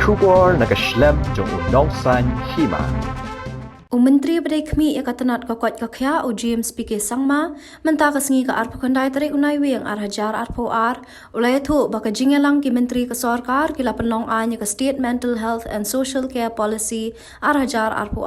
Sugar nakaslem jong unongsan Hima. Menteri Berikmi Ekatanat Kakot Kakya o James PK Sangma mentakas ngi ka arpo kandai tarik unai weng arhajar arpo ulai thu baka jingelang ki Menteri ke Sorkar ki lapenong anya ke State Mental Health and Social Care Policy arhajar arpo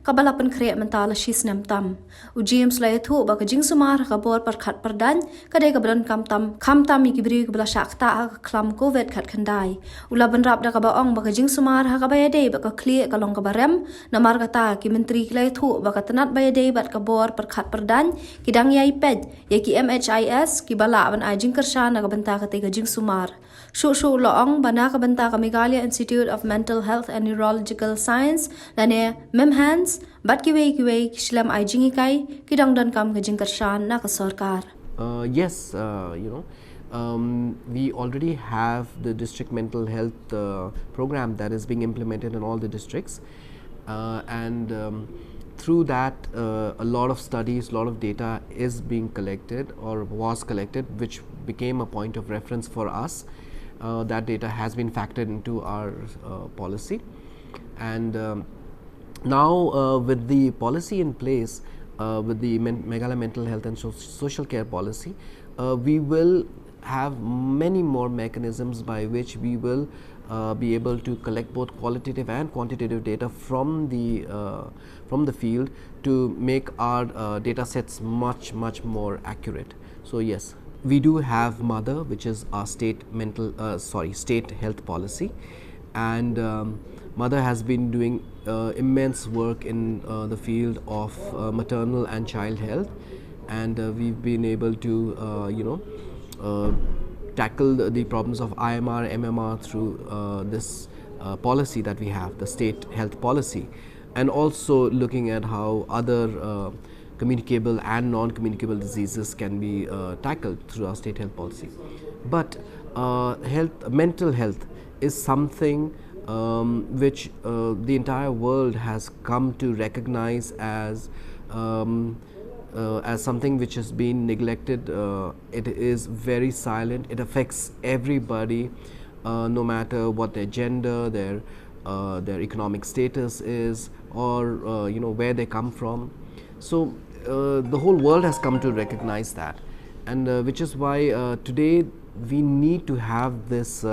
kabalapan krek mental shis nem tam o James lai thu baka jing Sumar ka bor Pyrkhat perdan kadai ka belan kam tam ki bri ka bela shakta ka klam COVID khat kandai ulaban rap da ka baong baka jing Sumar ka bayade baka clear ka long ka barem namar kata ki Menteri Kelai Thu baka tenat bayade bat kabor Pyrkhat perdan kidang yai ped ya ki Mhis ki bala ban Jingkyrshan na kabenta ka tega jing Sumar shu loong bana ka benta ka Meghalaya Institute of Mental Health and Neurological Science lane Mhis bat ki wei shlam jingikai kidang dan kam ka Jingkyrshan na ka Sorkar. Yes, we already have the district mental health program that is being implemented in all the districts. And through that a lot of studies, a lot of data is being collected or was collected, which became a point of reference for us. That data has been factored into our policy, and now with the policy in place, with the Meghalaya mental health and social care policy, we will have many more mechanisms by which we will be able to collect both qualitative and quantitative data from the field to make our data sets much more accurate. So yes, we do have Mother, which is our state health policy, and Mother has been doing immense work in the field of maternal and child health, and we've been able to tackle the problems of IMR, MMR through this policy that we have, the state health policy, and also looking at how other communicable and non-communicable diseases can be tackled through our state health policy. But mental health is something which the entire world has come to recognize as something which has been neglected. It is very silent. It affects everybody, no matter what their gender, their economic status is, or where they come from. So the whole world has come to recognize that, and which is why today we need to have this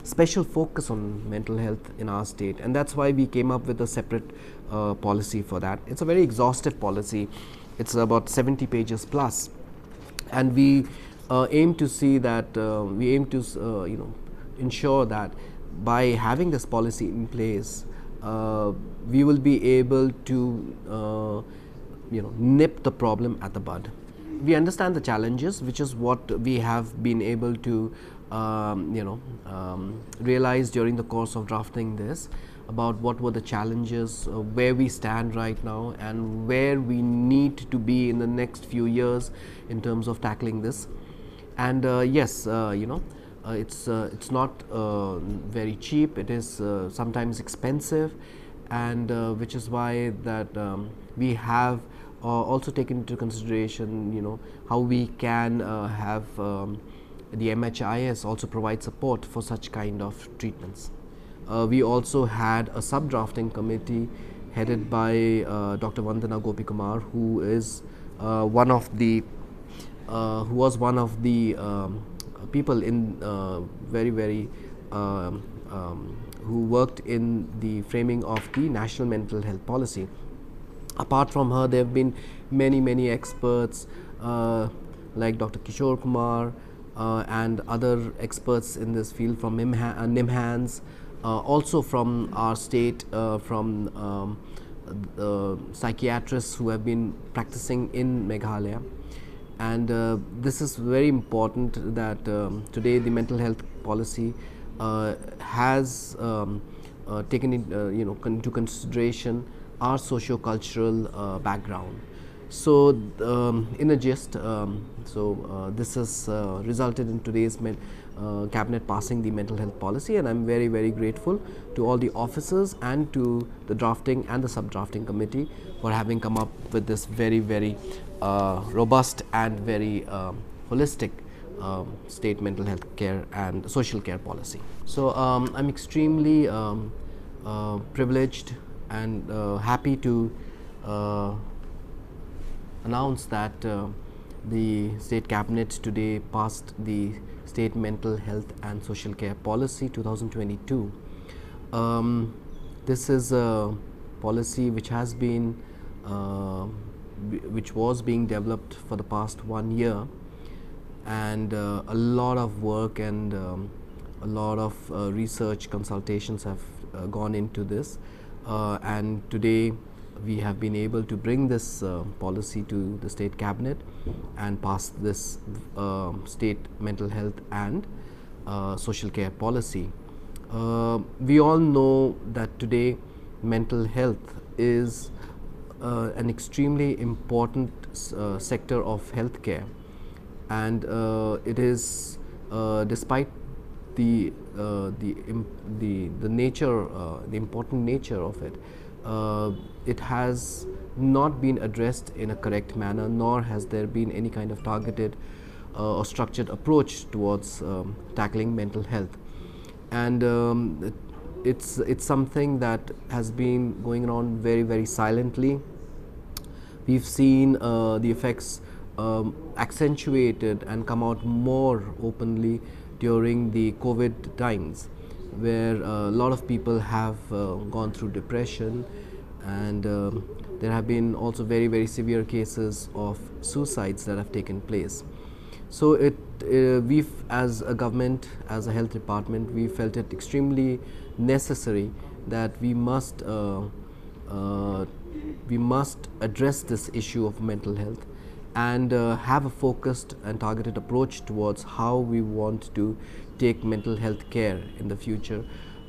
special focus on mental health in our state, and that's why we came up with a separate policy for that. It's a very exhaustive policy. It's about 70 pages plus, and we aim to see that ensure that by having this policy in place, we will be able to nip the problem at the bud. We understand the challenges, which is what we have been able to realize during the course of drafting this, about what were the challenges, where we stand right now, and where we need to be in the next few years in terms of tackling this. And yes, it's not very cheap. It is sometimes expensive, and which is why that we have also taken into consideration how we can have the Mhis also provide support for such kind of treatments. We also had a sub-drafting committee headed by Dr. Vandana Gopikumar, who is one of the people in who worked in the framing of the national mental health policy. Apart from her, there have been many experts like Dr. Kishore Kumar and other experts in this field from Mhis. Also from our state, from psychiatrists who have been practicing in Meghalaya, and this is very important that today the mental health policy has taken into consideration our socio-cultural background. So in a gist, this has resulted in today's cabinet passing the mental health policy, and I'm very grateful to all the officers and to the drafting and the sub-drafting committee for having come up with this very robust and very holistic state mental health care and social care policy. So I'm extremely privileged and happy to announce that the State Cabinet today passed the State Mental Health and Social Care Policy 2022. This is a policy which has been which was being developed for the past 1 year, and a lot of work and a lot of research consultations have gone into this, and today we have been able to bring this policy to the State Cabinet and pass this State Mental Health and Social Care Policy. We all know that today mental health is an extremely important sector of healthcare, and it is despite the nature, the important nature of it, it has not been addressed in a correct manner, nor has there been any kind of targeted or structured approach towards tackling mental health. And it's something that has been going on very silently. We've seen the effects accentuated and come out more openly during the COVID times, where a lot of people have gone through depression, and there have been also very severe cases of suicides that have taken place. So we've, as a government, as a health department, we felt it extremely necessary that we must address this issue of mental health and have a focused and targeted approach towards how we want to take mental health care in the future,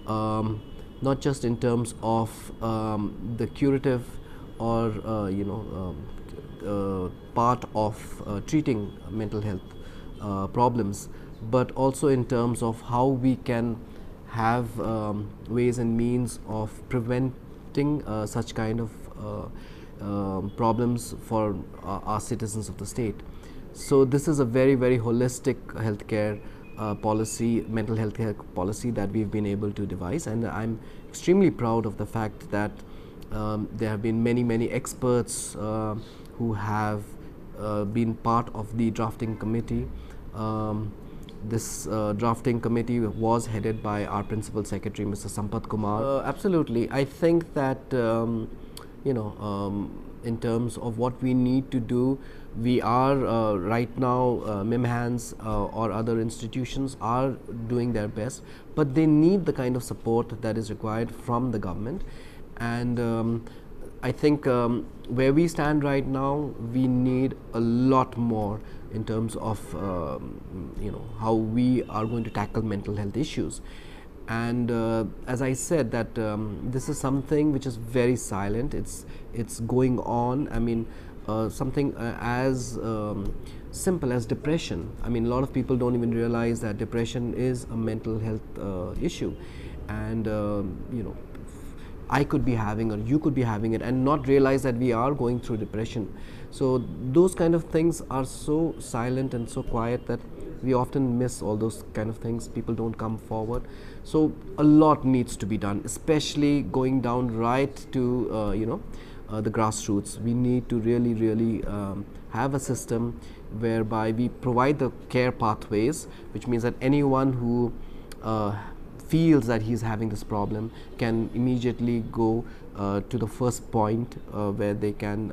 not just in terms of the curative or part of treating mental health problems, but also in terms of how we can have ways and means of preventing such kind of problems for our citizens of the state. So this is a very holistic healthcare policy, mental health care policy that we've been able to devise, and I'm extremely proud of the fact that there have been many experts who have been part of the drafting committee. This drafting committee was headed by our Principal Secretary, Mr. Sampat Kumar. Absolutely, I think that in terms of what we need to do, we are right now, Mhis or other institutions are doing their best, but they need the kind of support that is required from the government. And I think where we stand right now, we need a lot more in terms of how we are going to tackle mental health issues. And as I said, that this is something which is very silent. It's going on. I mean, something as simple as depression. I mean, a lot of people don't even realize that depression is a mental health issue, and I could be having, or you could be having it, and not realize that we are going through depression. So those kind of things are so silent and so quiet that we often miss all those kind of things. People don't come forward. So a lot needs to be done, especially going down right to the grassroots. We need to really have a system whereby we provide the care pathways, which means that anyone who feels that he's having this problem can immediately go to the first point where they can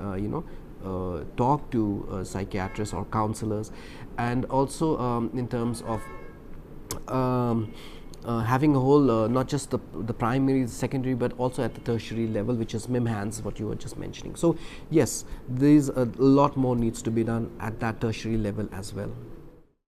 talk to psychiatrists or counselors, and also in terms of having a whole, not just the primary, secondary, but also at the tertiary level, which is Mhis, what you were just mentioning. So yes, there's a lot more needs to be done at that tertiary level as well.